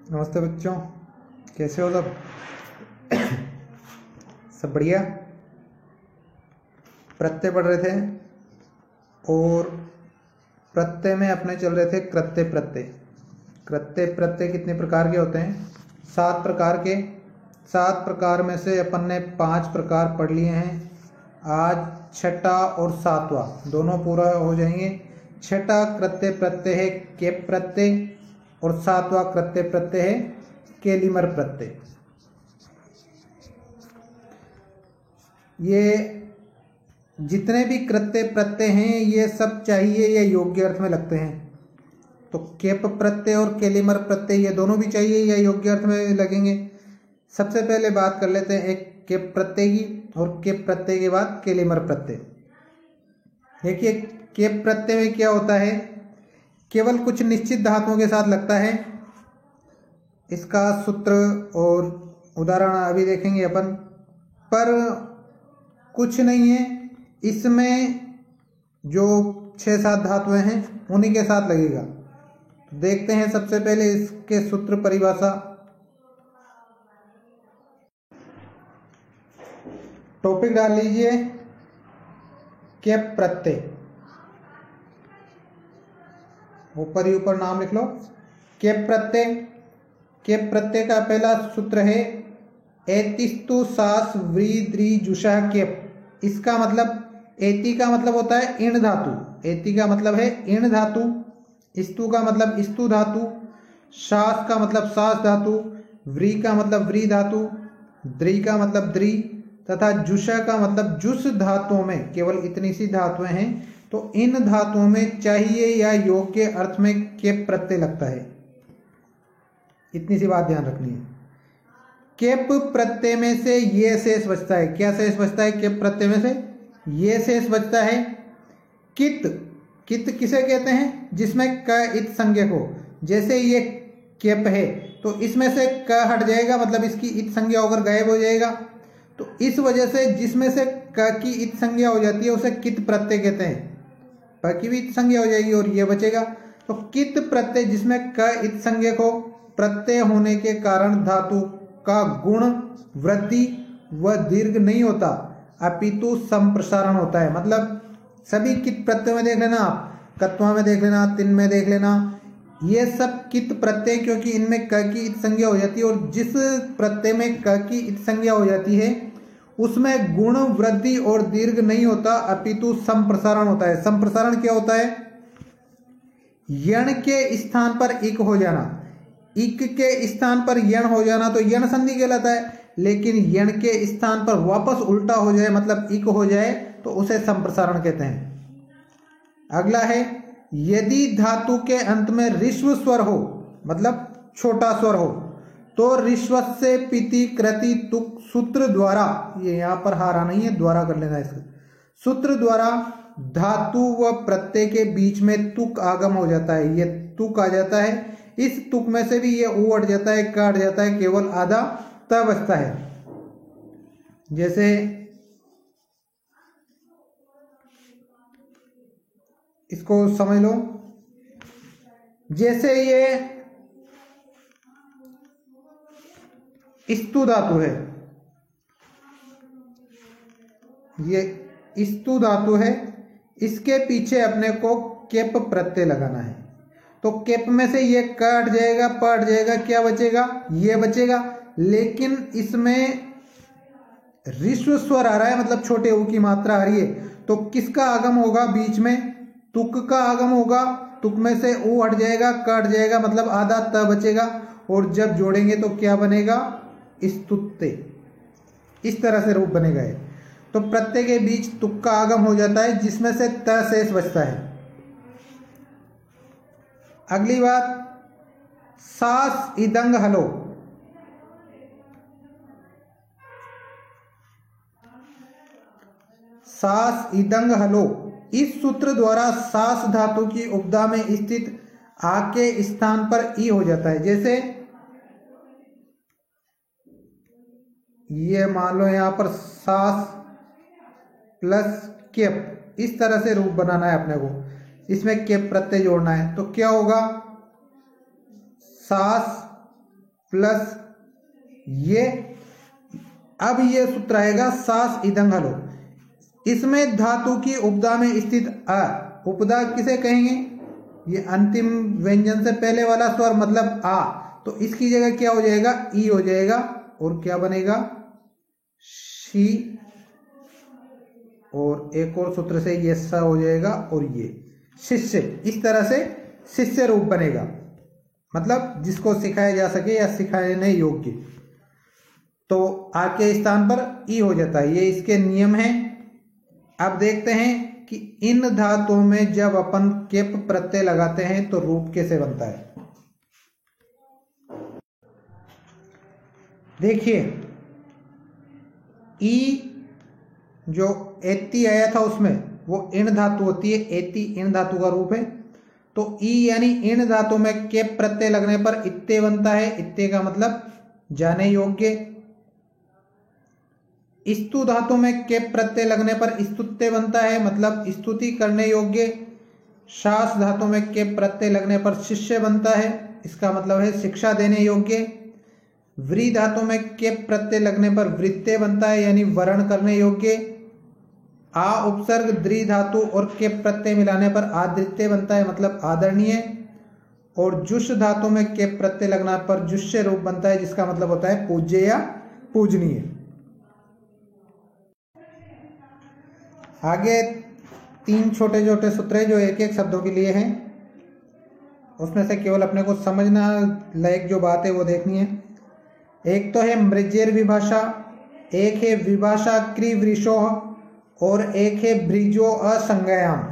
नमस्ते बच्चों, कैसे हो सब? सब बढ़िया। प्रत्यय पढ़ रहे थे और प्रत्यय में अपने चल रहे थे कृत्य प्रत्यय। कृत्य प्रत्यय कितने प्रकार के होते हैं? 7 प्रकार के। 7 प्रकार में से अपन ने 5 प्रकार पढ़ लिए हैं। आज छठा और 7वां दोनों पूरा हो जाएंगे। छठा कृत्य प्रत्यय है केप प्रत्यय और 7वां कृत्य प्रत्यय है केलिमर प्रत्यय। ये जितने भी कृत्य प्रत्यय हैं ये सब चाहिए या योग्य अर्थ में लगते हैं। तो केप प्रत्यय और केलिमर प्रत्यय ये दोनों भी चाहिए या योग्य अर्थ में लगेंगे। सबसे पहले बात कर लेते हैं एक केप प्रत्यय की और केप प्रत्यय के बाद केलिमर प्रत्यय। देखिए, केप प्रत्यय में क्या होता है, केवल कुछ निश्चित धातुओं के साथ लगता है। इसका सूत्र और उदाहरण अभी देखेंगे अपन, पर कुछ नहीं है। इसमें जो 6-7 धातुएं हैं उन्हीं के साथ लगेगा। देखते हैं सबसे पहले इसके सूत्र परिभाषा। टॉपिक डाल लीजिए केप प्रत्यय, ऊपर ही ऊपर नाम लिख लो केप प्रत्यय। केप प्रत्यय का पहला सूत्र है एतिस्तु सास व्री जुषा केप। इसका मतलब, एति का मतलब होता है इण धातु, एति का मतलब है इण धातु, स्तु का मतलब स्तु धातु, शास का मतलब सास धातु, व्री का मतलब व्री धातु, द्रि का मतलब द्रि तथा जुषा का मतलब जुस धातुओं में केवल इतनी सी धातुएं हैं। तो इन धातुओं में चाहिए या योग्य अर्थ में केप प्रत्यय लगता है। इतनी सी बात ध्यान रखनी है। केप प्रत्यय में से ये शेष बचता है। क्या शेष बचता है केप प्रत्यय में से? ये शेष बचता है कित। कित किसे कहते हैं? जिसमें क इत संज्ञक हो। जैसे ये केप है तो इसमें से क हट जाएगा, मतलब इसकी इत संज्ञा होकर गायब हो जाएगा। तो इस वजह से जिसमें से क की इत संज्ञा हो जाती है उसे कित प्रत्यय कहते हैं। प की भी इत संज्ञा हो जाएगी और ये बचेगा। तो कित प्रत्यय जिसमें क इत संज्ञक हो, प्रत्यय होने के कारण धातु का गुण वृद्धि व दीर्घ नहीं होता, अपितु संप्रसारण होता है। मतलब सभी कित प्रत्यय में देख लेना, आप कत्वा में देख लेना, तिन में देख लेना, ये सब कित प्रत्यय, क्योंकि इनमें क की इत संज्ञा हो जाती है। और जिस प्रत्यय में क की इत संज्ञा हो जाती है उसमें गुण वृद्धि और दीर्घ नहीं होता, अपितु संप्रसारण होता है। संप्रसारण क्या होता है? यण के स्थान पर इक हो जाना। इक के स्थान पर यण हो जाना तो यण संधि कहलाता है। लेकिन यण के स्थान पर वापस उल्टा हो जाए, मतलब इक हो जाए, तो उसे संप्रसारण कहते हैं। अगला है यदि धातु के अंत में ऋस्व स्वर हो, मतलब छोटा स्वर हो, तो ऋस्वस्य पिति कृति तुक सूत्र द्वारा, ये यहां पर हारा नहीं है, द्वारा कर लेना इसका, सूत्र द्वारा धातु व प्रत्यय के बीच में तुक आगम हो जाता है। ये तुक आ जाता है। इस तुक में से भी ये ऊ हट जाता है, क हट जाता है, केवल आधा त बचता है। जैसे इसको समझ लो, जैसे ये स्तु धातु है, ये स्तु धातु है, इसके पीछे अपने को केप प्रत्यय लगाना है। तो केप में से ये क हट जाएगा, प हट जाएगा, क्या बचेगा? ये बचेगा। लेकिन इसमें ऋस्व स्वर आ रहा है, मतलब छोटे ऊ की मात्रा आ रही है, तो किसका आगम होगा? बीच में तुक का आगम होगा। तुक में से ऊ हट जाएगा, क हट जाएगा, मतलब आधा त बचेगा। और जब जोड़ेंगे तो क्या बनेगा? स्तुत्ते। इस तरह से रूप बनेगा ये। तो प्रत्यय के बीच तुक का आगम हो जाता है, जिसमें से त शेष बचता है। अगली बात, सास इदंग हलो। सास इदंग हलो, इस सूत्र द्वारा सास धातु की उपधा में स्थित आ के स्थान पर ई हो जाता है। जैसे ये मान लो यहां पर सास प्लस केप, इस तरह से रूप बनाना है अपने को। इसमें केप प्रत्यय जोड़ना है, तो क्या होगा? सास प्लस ये, अब ये सूत्र आएगा सास ईदंग हलो। इसमें धातु की उपदा में स्थित अ, उपदा किसे कहेंगे? ये अंतिम व्यंजन से पहले वाला स्वर मतलब आ, तो इसकी जगह क्या हो जाएगा? ई हो जाएगा। और क्या बनेगा? शी, और एक और सूत्र से ये सा हो जाएगा, और ये शिष्य। इस तरह से शिष्य रूप बनेगा, मतलब जिसको सिखाया जा सके या सिखाने योग्य। तो आ के स्थान पर ई हो जाता है। ये इसके नियम हैं। अब देखते हैं कि इन धातुओं में जब अपन केप प्रत्यय लगाते हैं तो रूप कैसे बनता है। देखिए, ई जो एति आया था उसमें वो इण धातु होती है। एति इण धातु का रूप है। तो ई यानी इण धातु में केप प्रत्यय लगने पर इत्ते बनता है। इत्ते का मतलब जाने योग्य। स्तु धातु में केप प्रत्यय लगने पर स्तुत्य बनता है, मतलब स्तुति करने योग्य। शास धातु में केप प्रत्यय लगने पर शिष्य बनता है, इसका मतलब है शिक्षा देने योग्य। व्री धातु में केप प्रत्यय लगने पर वृत्ते बनता है, यानी वर्ण करने योग्य। आ उपसर्ग द्रि धातु और केप प्रत्यय मिलाने पर आदृत्य बनता है, मतलब आदरणीय। और जुष धातु में केप प्रत्यय लगने पर जुष्य रूप बनता है, जिसका मतलब होता है पूज्य या पूजनीय। आगे 3 छोटे छोटे सूत्र हैं जो एक एक शब्दों के लिए हैं। उसमें से केवल अपने को समझना लायक जो बात है वो देखनी है। एक तो है मृजेर विभाषा, एक है विभाषा क्रिवृषोः, और एक है ब्रिजो असंज्ञायाम।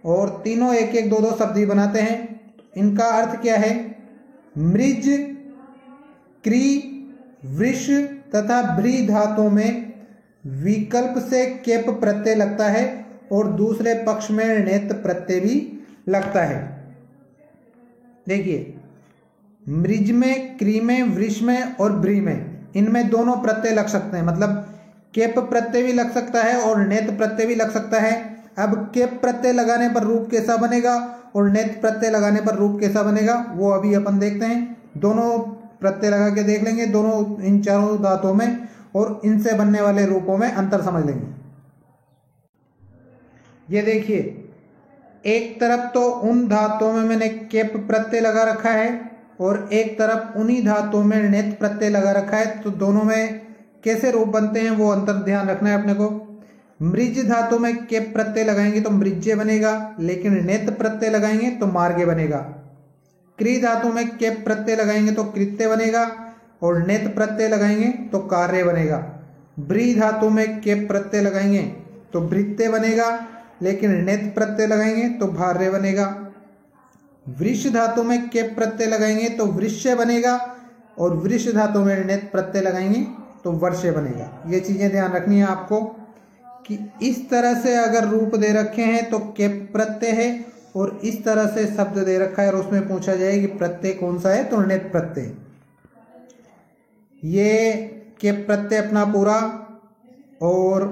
और तीनों एक एक दो दो शब्द ही बनाते हैं। इनका अर्थ क्या है? मृज, क्री, वृष तथा भ्री धातु में विकल्प से केप प्रत्यय लगता है और दूसरे पक्ष में णेत प्रत्यय भी लगता है। देखिए, मृज में, क्री में, वृष में और भ्री में, इनमें दोनों प्रत्यय लग सकते हैं, मतलब केप प्रत्यय भी लग सकता है और नेत प्रत्यय भी लग सकता है। अब केप प्रत्यय लगाने पर रूप कैसा बनेगा और नेत प्रत्यय लगाने पर रूप कैसा बनेगा वो अभी अपन देखते हैं। दोनों प्रत्यय लगा के देख लेंगे, दोनों इन चारों धातुओं में, और इनसे बनने वाले रूपों में अंतर समझ लेंगे। ये देखिए, एक तरफ तो उन धातुओं में मैंने केप प्रत्यय लगा रखा है और एक तरफ उन्हीं धातुओं में नेत प्रत्यय लगा रखा है। तो दोनों में कैसे रूप बनते हैं वो अंतर ध्यान रखना है अपने को। मृज धातु में केप प्रत्यय लगाएंगे तो मृज्य बनेगा, लेकिन नेत प्रत्यय लगाएंगे तो मार्गे बनेगा। क्री धातु में केप प्रत्यय लगाएंगे तो कृत्य बनेगा, और नेत प्रत्यय लगाएंगे तो कार्य बनेगा। ब्री धातु में केप प्रत्यय लगाएंगे तो वृत्य बनेगा, लेकिन नेत प्रत्यय लगाएंगे तो भार्य बनेगा। वृष धातु में केप प्रत्यय लगाएंगे तो वृष्य बनेगा, और वृष धातु में नेत प्रत्यय लगाएंगे तो वर्ष्य बनेगा। ये चीजें ध्यान रखनी है आपको कि इस तरह से अगर रूप दे रखे हैं तो केप प्रत्यय है, और इस तरह से शब्द दे रखा है और उसमें पूछा जाए कि प्रत्यय कौन सा है तो णेत प्रत्यय। ये केप प्रत्यय अपना पूरा, और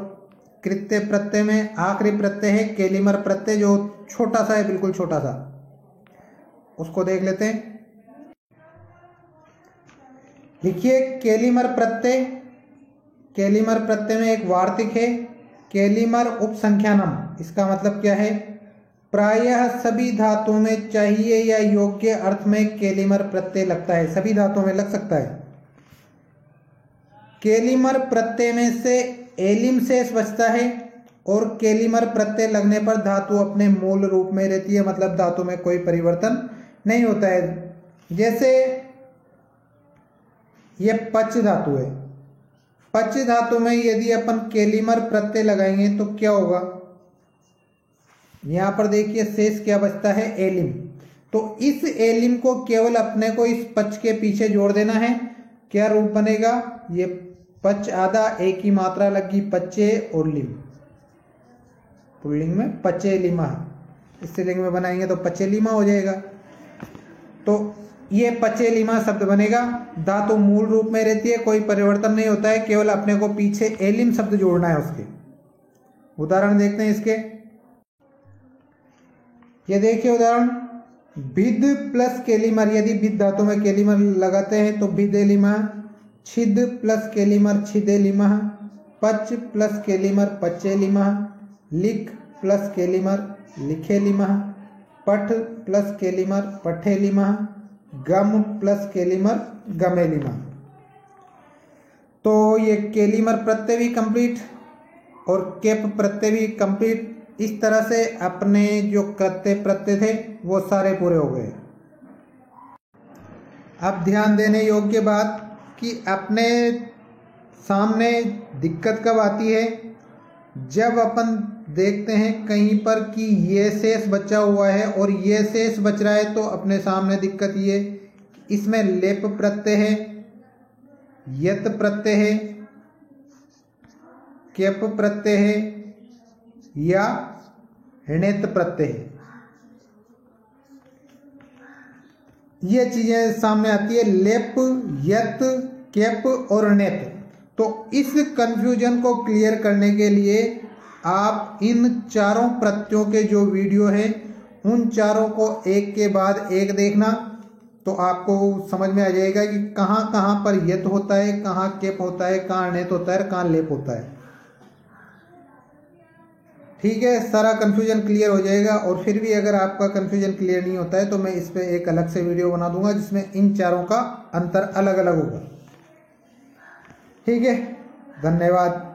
कृत्य प्रत्यय में आखिरी प्रत्यय है केलिमर प्रत्यय, जो छोटा सा है, बिल्कुल छोटा सा। उसको देख लेते हैं। लिखिए केलिमर प्रत्यय। केलिमर प्रत्यय में एक वार्तिक है, केलिमर उपसंख्यानम। इसका मतलब क्या है? प्रायः सभी धातुओं में चाहिए या योग्य अर्थ में केलिमर प्रत्यय लगता है। सभी धातुओं में लग सकता है। केलिमर प्रत्यय में से एलिम शेष बचता है, और केलिमर प्रत्यय लगने पर धातु अपने मूल रूप में रहती है, मतलब धातु में कोई परिवर्तन नहीं होता है। जैसे ये पच धातु है। पच धातु में यदि अपन केलिमर प्रत्यय लगाएंगे तो क्या होगा? यहां पर देखिए शेष क्या बचता है? एलिम। तो इस एलिम को केवल अपने को इस पच के पीछे जोड़ देना है। क्या रूप बनेगा? ये पच आधा, एक ही मात्रा लगी, पच्चे और लिम। पुल्लिंग में पचे लिमा, स्त्रीलिंग में बनाएंगे तो पचे लिमा हो जाएगा। तो ये पचे लिमा शब्द बनेगा। धातु मूल रूप में रहती है, कोई परिवर्तन नहीं होता है, केवल अपने को पीछे एलिम शब्द जोड़ना है उसके। उदाहरण देखते हैं इसके। ये देखिए उदाहरण, भिद प्लस केलिमर, यदि भिद धातु में केलिमर लगाते हैं तो भिदेलिमः, छिद प्लस केलिमर छिदेलिमः, पच प्लस केलिमर पचेलिमः, लिख प्लस केलिमर लिखेलिमः, पठ प्लस केलिमर पठेलिमः, गम प्लस केलिमर गमेलिमः। तो ये केलिमर प्रत्यय भी कंप्लीट और केप प्रत्यय भी कंप्लीट। इस तरह से अपने जो कृत्य प्रत्यय थे वो सारे पूरे हो गए। अब ध्यान देने योग्य बात कि अपने सामने दिक्कत कब आती है, जब अपन देखते हैं कहीं पर कि ये शेष बचा हुआ है और ये शेष बच रहा है, तो अपने सामने दिक्कत ये, इसमें लेप प्रत्यय है, यत प्रत्यय है, केप प्रत्यय है या णेत प्रत्यय है। ये चीजें सामने आती है, लेप, यत, केप और णेत। तो इस कंफ्यूजन को क्लियर करने के लिए आप इन चारों प्रत्ययों के जो वीडियो है उन चारों को एक के बाद एक देखना, तो आपको समझ में आ जाएगा कि कहाँ कहाँ पर यत होता है, कहाँ केप होता है, कहाँ णेत होता है, कहाँ लेप होता है। ठीक है, सारा कंफ्यूजन क्लियर हो जाएगा। और फिर भी अगर आपका कंफ्यूजन क्लियर नहीं होता है तो मैं इस पे एक अलग से वीडियो बना दूंगा जिसमें इन चारों का अंतर अलग अलग होगा। ठीक है, धन्यवाद।